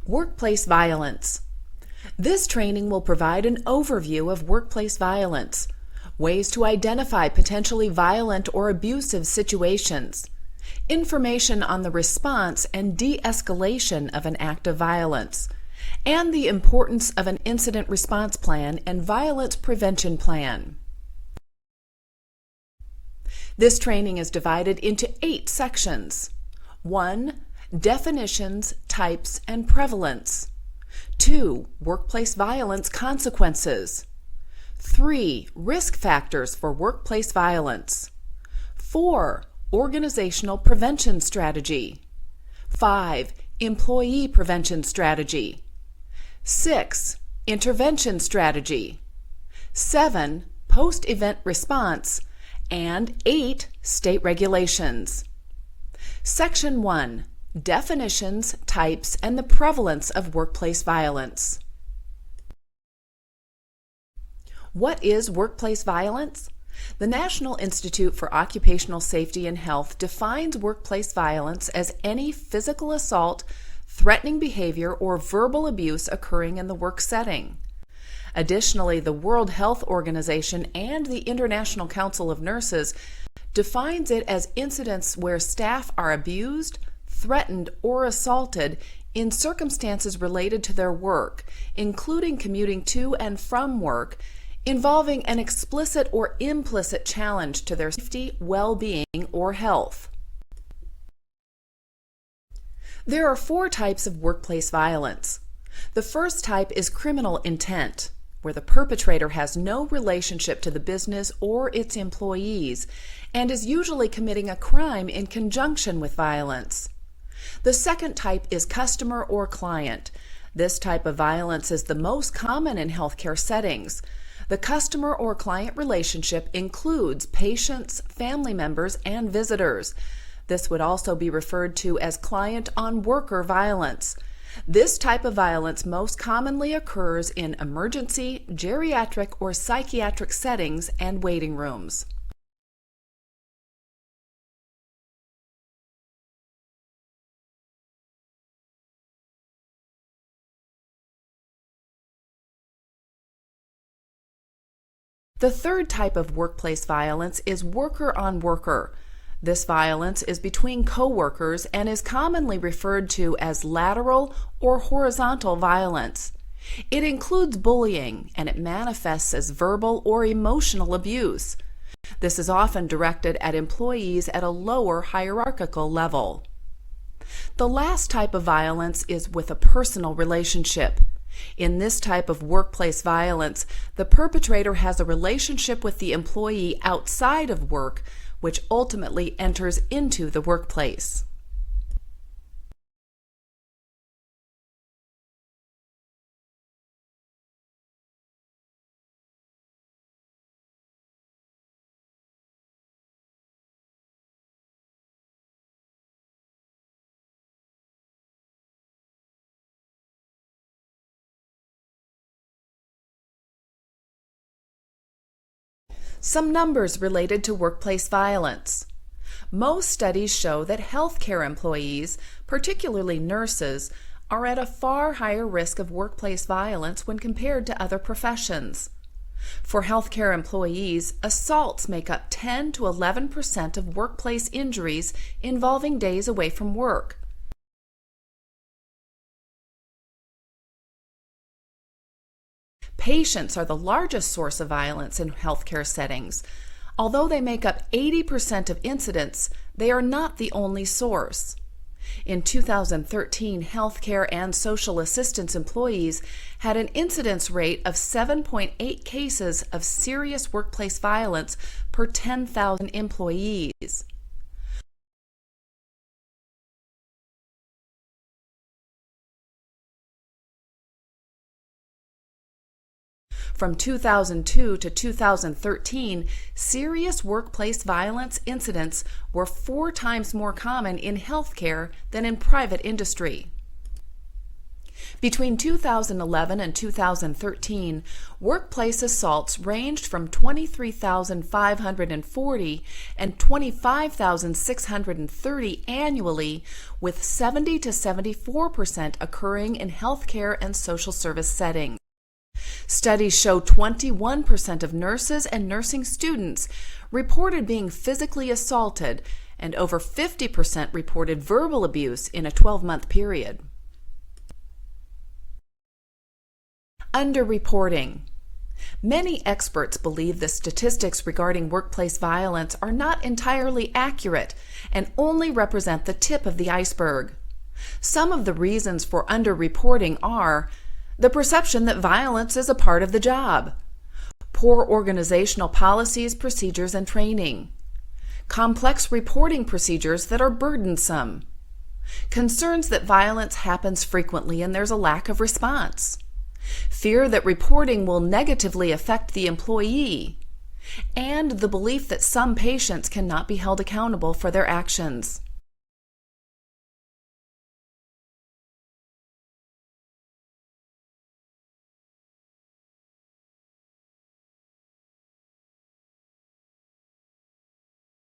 Workplace violence. This training will provide an overview of workplace violence, ways to identify potentially violent or abusive situations, information on the response and de-escalation of an act of violence, and the importance of an incident response plan and violence prevention plan. This training is divided into 8 sections. 1. Definitions, types, and prevalence. 2. Workplace violence consequences. 3. Risk factors for workplace violence. 4. Organizational prevention strategy. 5. Employee prevention strategy. 6. Intervention strategy. 7. Post-event response. And 8. State regulations. Section 1. Definitions, types, and the prevalence of workplace violence. What is workplace violence? The National Institute for Occupational Safety and Health defines workplace violence as any physical assault, threatening behavior, or verbal abuse occurring in the work setting. Additionally, the World Health Organization and the International Council of Nurses defines it as incidents where staff are abused, threatened, or assaulted in circumstances related to their work, including commuting to and from work, involving an explicit or implicit challenge to their safety, well-being, or health. There are 4 types of workplace violence. The first type is criminal intent, where the perpetrator has no relationship to the business or its employees and is usually committing a crime in conjunction with violence. The second type is customer or client. This type of violence is the most common in healthcare settings. The customer or client relationship includes patients, family members, and visitors. This would also be referred to as client-on-worker violence. This type of violence most commonly occurs in emergency, geriatric, or psychiatric settings and waiting rooms. The third type of workplace violence is worker-on-worker. This violence is between co-workers and is commonly referred to as lateral or horizontal violence. It includes bullying, and it manifests as verbal or emotional abuse. This is often directed at employees at a lower hierarchical level. The last type of violence is with a personal relationship. In this type of workplace violence, the perpetrator has a relationship with the employee outside of work, which ultimately enters into the workplace. Some numbers related to workplace violence. Most studies show that healthcare employees, particularly nurses, are at a far higher risk of workplace violence when compared to other professions. For healthcare employees, assaults make up 10 to 11% of workplace injuries involving days away from work. Patients are the largest source of violence in healthcare settings. Although they make up 80% of incidents, they are not the only source. In 2013, healthcare and social assistance employees had an incidence rate of 7.8 cases of serious workplace violence per 10,000 employees. From 2002 to 2013, serious workplace violence incidents were 4 times more common in healthcare than in private industry. Between 2011 and 2013, workplace assaults ranged from 23,540 and 25,630 annually, with 70 to 74% occurring in healthcare and social service settings. Studies show 21% of nurses and nursing students reported being physically assaulted, and over 50% reported verbal abuse in a 12-month period. Underreporting. Many experts believe the statistics regarding workplace violence are not entirely accurate and only represent the tip of the iceberg. Some of the reasons for underreporting are the perception that violence is a part of the job, poor organizational policies, procedures, and training, complex reporting procedures that are burdensome, concerns that violence happens frequently and there's a lack of response, fear that reporting will negatively affect the employee, and the belief that some patients cannot be held accountable for their actions.